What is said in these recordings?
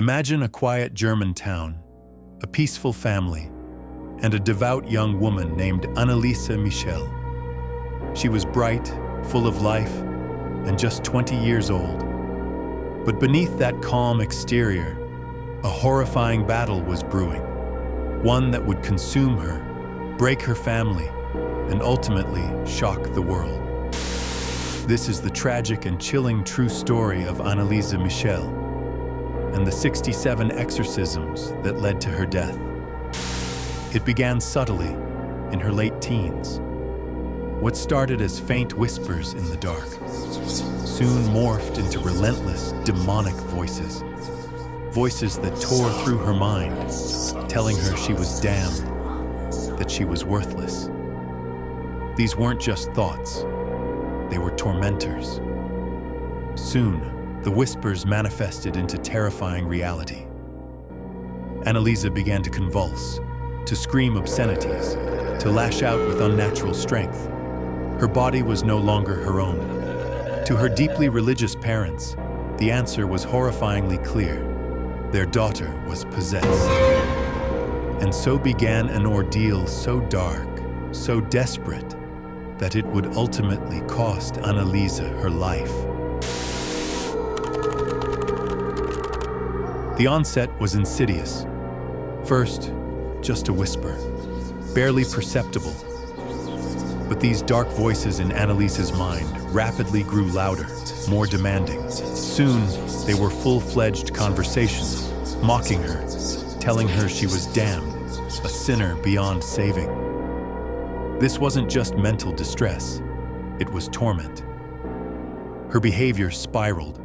Imagine a quiet German town, a peaceful family, and a devout young woman named Anneliese Michel. She was bright, full of life, and just 20 years old. But beneath that calm exterior, a horrifying battle was brewing, one that would consume her, break her family, and ultimately shock the world. This is the tragic and chilling true story of Anneliese Michel and the 67 exorcisms that led to her death. It began subtly, in her late teens. What started as faint whispers in the dark soon morphed into relentless, demonic voices. Voices that tore through her mind, telling her she was damned, that she was worthless. These weren't just thoughts, they were tormentors. Soon, the whispers manifested into terrifying reality. Anneliese began to convulse, to scream obscenities, to lash out with unnatural strength. Her body was no longer her own. To her deeply religious parents, the answer was horrifyingly clear. Their daughter was possessed. And so began an ordeal so dark, so desperate, that it would ultimately cost Anneliese her life. The onset was insidious. First, just a whisper, barely perceptible. But these dark voices in Anneliese's mind rapidly grew louder, more demanding. Soon, they were full-fledged conversations, mocking her, telling her she was damned, a sinner beyond saving. This wasn't just mental distress, it was torment. Her behavior spiraled.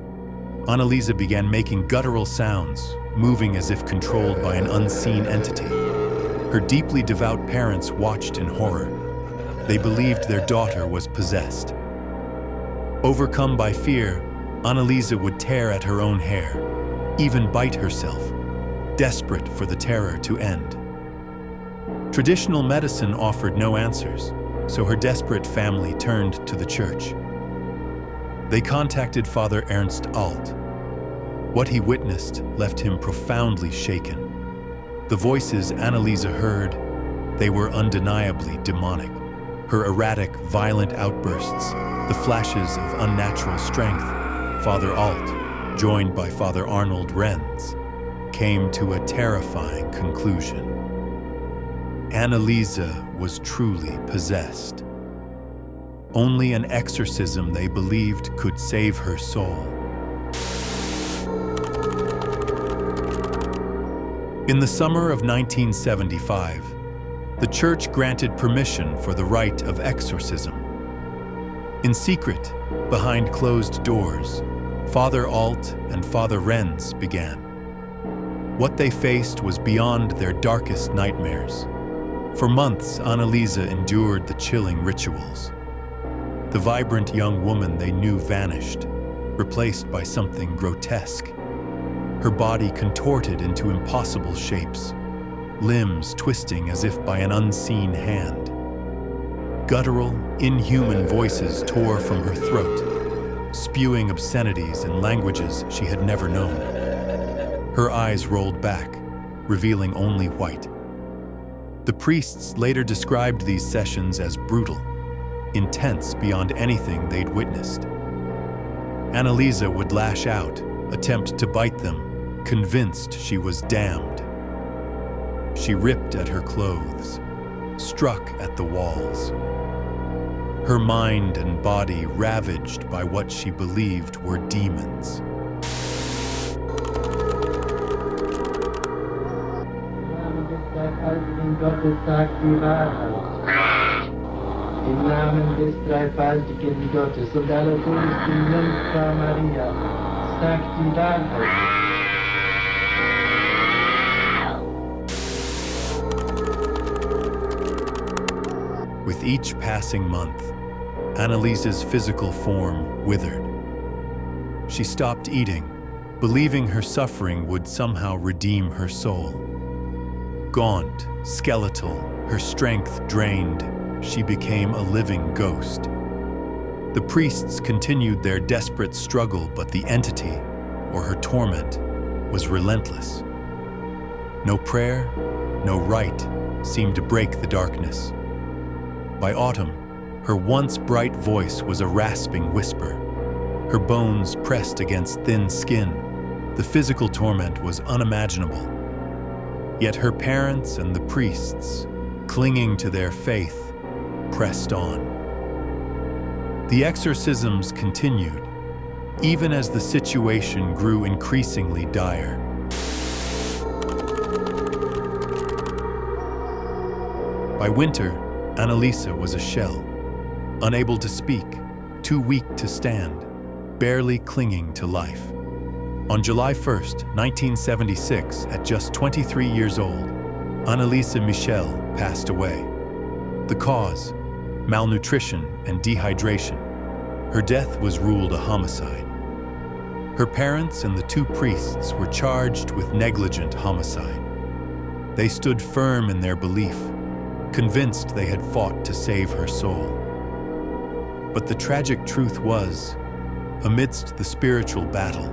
Anneliese began making guttural sounds, moving as if controlled by an unseen entity. Her deeply devout parents watched in horror. They believed their daughter was possessed. Overcome by fear, Anneliese would tear at her own hair, even bite herself, desperate for the terror to end. Traditional medicine offered no answers, so her desperate family turned to the church. They contacted Father Ernst Alt. What he witnessed left him profoundly shaken. The voices Anneliese heard, they were undeniably demonic. Her erratic, violent outbursts, the flashes of unnatural strength. Father Alt, joined by Father Arnold Renz, came to a terrifying conclusion. Anneliese was truly possessed. Only an exorcism, they believed, could save her soul. In the summer of 1975, the church granted permission for the rite of exorcism. In secret, behind closed doors, Father Alt and Father Renz began. What they faced was beyond their darkest nightmares. For months, Anneliese endured the chilling rituals. The vibrant young woman they knew vanished, replaced by something grotesque. Her body contorted into impossible shapes, limbs twisting as if by an unseen hand. Guttural, inhuman voices tore from her throat, spewing obscenities in languages she had never known. Her eyes rolled back, revealing only white. The priests later described these sessions as brutal, intense beyond anything they'd witnessed. Anneliese would lash out, attempt to bite them, convinced she was damned. She ripped at her clothes, struck at the walls. Her mind and body ravaged by what she believed were demons. Im Namen des dreifaltigen Gottes und aller Todesten Jungfrau Maria, sagt die Wahrheit. With each passing month, Anneliese's physical form withered. She stopped eating, believing her suffering would somehow redeem her soul. Gaunt, skeletal, her strength drained, she became a living ghost. The priests continued their desperate struggle, but the entity, or her torment, was relentless. No prayer, no rite seemed to break the darkness. By autumn, her once bright voice was a rasping whisper. Her bones pressed against thin skin. The physical torment was unimaginable. Yet her parents and the priests, clinging to their faith, pressed on. The exorcisms continued, even as the situation grew increasingly dire. By winter, Anneliese was a shell, unable to speak, too weak to stand, barely clinging to life. On July 1st, 1976, at just 23 years old, Anneliese Michel passed away. The cause: malnutrition and dehydration. Her death was ruled a homicide. Her parents and the two priests were charged with negligent homicide. They stood firm in their belief, convinced they had fought to save her soul. But the tragic truth was, amidst the spiritual battle,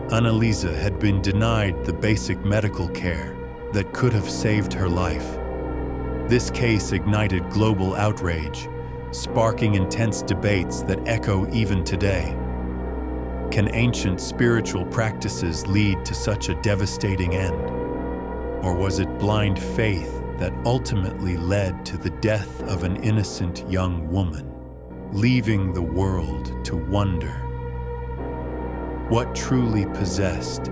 Anneliese had been denied the basic medical care that could have saved her life. This case ignited global outrage, sparking intense debates that echo even today. Can ancient spiritual practices lead to such a devastating end? Or was it blind faith that ultimately led to the death of an innocent young woman, leaving the world to wonder? What truly possessed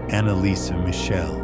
Anneliese Michel?